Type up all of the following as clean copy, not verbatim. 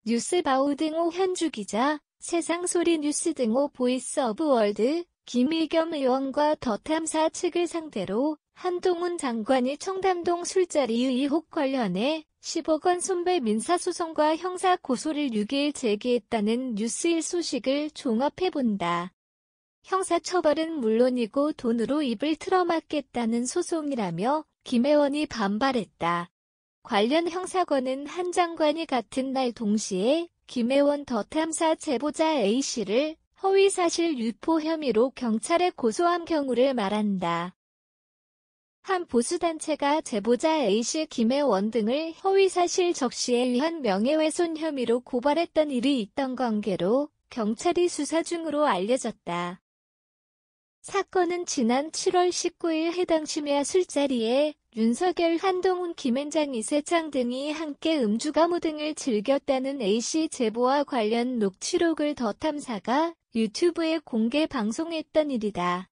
뉴스바우 등호 현주 기자, 세상소리 뉴스 등호 보이스 오브 월드, 김의겸 의원과 더 탐사 측을 상대로 한동훈 장관이 청담동 술자리 의혹 관련해 10억 원 손배 민사소송과 형사 고소를 6일 제기했다는 뉴스일 소식을 종합해본다. 형사처벌은 물론이고 돈으로 입을 틀어막겠다는 소송이라며 김 의원이 반발했다. 관련 형사건은 한 장관이 같은 날 동시에 김 의원 더 탐사 제보자 A씨를 허위사실 유포 혐의로 경찰에 고소한 경우를 말한다. 한 보수단체가 제보자 A씨, 김 의원 등을 허위사실 적시에 의한 명예훼손 혐의로 고발했던 일이 있던 관계로 경찰이 수사 중으로 알려졌다. 사건은 지난 7월 19일 해당 심야 술자리에 윤석열, 한동훈, 김앤장, 이세창 등이 함께 음주가무 등을 즐겼다는 A씨 제보와 관련 녹취록을 더 탐사가 유튜브에 공개 방송했던 일이다.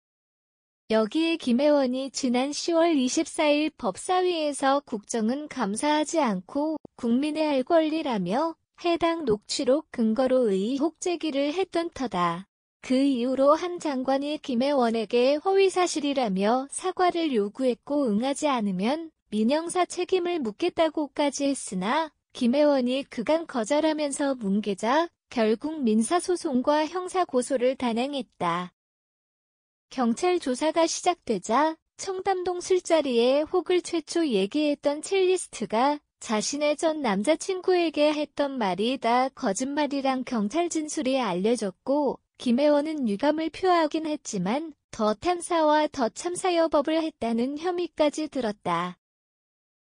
여기에 김 의원이 지난 10월 24일 법사위에서 국정은 감사하지 않고 국민의 알 권리라며 해당 녹취록 근거로 의혹 제기를 했던 터다. 그 이후로 한 장관이 김 의원에게 허위사실이라며 사과를 요구했고 응하지 않으면 민형사 책임을 묻겠다고까지 했으나 김 의원이 그간 거절하면서 뭉개자 결국 민사소송과 형사고소를 단행했다. 경찰 조사가 시작되자 청담동 술자리에 혹을 최초 얘기했던 첼리스트가 자신의 전 남자친구에게 했던 말이 다 거짓말이란 경찰 진술이 알려졌고 김 의원은 유감을 표하긴 했지만 더 탐사와 더 참사여법을 했다는 혀미까지 들었다.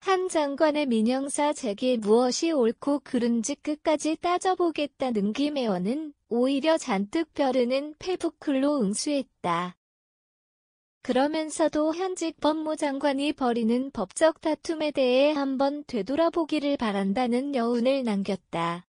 한 장관의 민형사 제기에 무엇이 옳고 그른지 끝까지 따져보겠다는 김 의원은 오히려 잔뜩 벼르는 페북글로 응수했다. 그러면서도 현직 법무장관이 벌이는 법적 다툼에 대해 한번 되돌아보기를 바란다는 여운을 남겼다.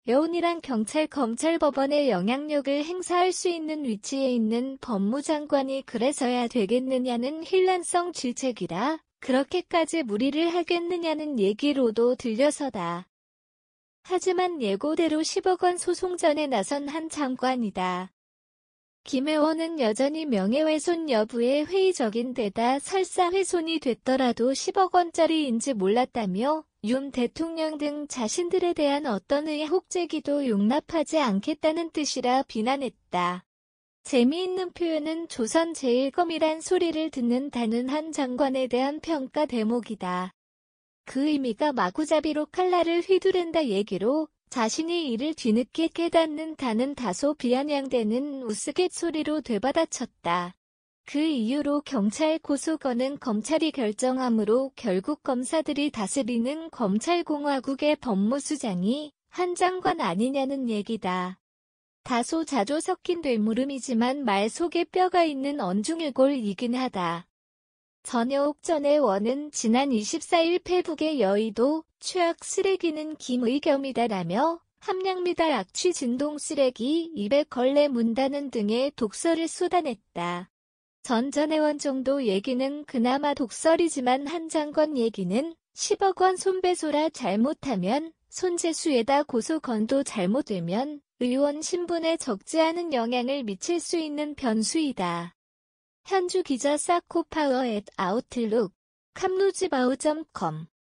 여운이란 경찰, 검찰, 법원의 영향력을 행사할 수 있는 위치에 있는 법무장관이 그래서야 되겠느냐는 hir난성 질책이라 그렇게까지 무리를 하겠느냐는 얘기로도 들려서다. 하지만 예고대로 10억 원 소송전에 나선 한 장관이다. 김 의원은 여전히 명예훼손 여부에 회의적인 데다 설사 훼손이 됐더라도 10억 원짜리인지 몰랐다며 윤 대통령 등 자신들에 대한 어떤 의혹 제기도 용납하지 않겠다는 뜻이라 비난했다. 재미있는 표현은 조선제일검이란 소리를 듣는다는 한 장관에 대한 평가 대목이다. 그 의미가 마구잡이로 칼날을 휘두른다 얘기로 자신이 이를 뒤늦게 깨닫는다는 다소 비아냥대는 우스갯소리로 되받아쳤다. 그 이유로 경찰 고소건은 검찰이 결정하므로 결국 검사들이 다스리는 검찰공화국의 법무수장이 한 장관 아니냐는 얘기다. 다소 자조 섞인 되물음이지만 말 속에 뼈가 있는 언중일골이긴 하다. 전여옥 전 의원은 지난 24일 페북에 여의도 최악 쓰레기는 김의겸이다라며 함량미달 악취 진동 쓰레기 200걸레 문다는 등의 독설을 쏟아냈다. 전 의원 정도 얘기는 그나마 독설이지만 한 장관 얘기는 10억 원 손배소라 잘못하면 손재수에다 고소건도 잘못되면 의원 신분에 적지 않은 영향을 미칠 수 있는 변수이다. 현주 기자 사코파워@outlook, 캄루즈바우.com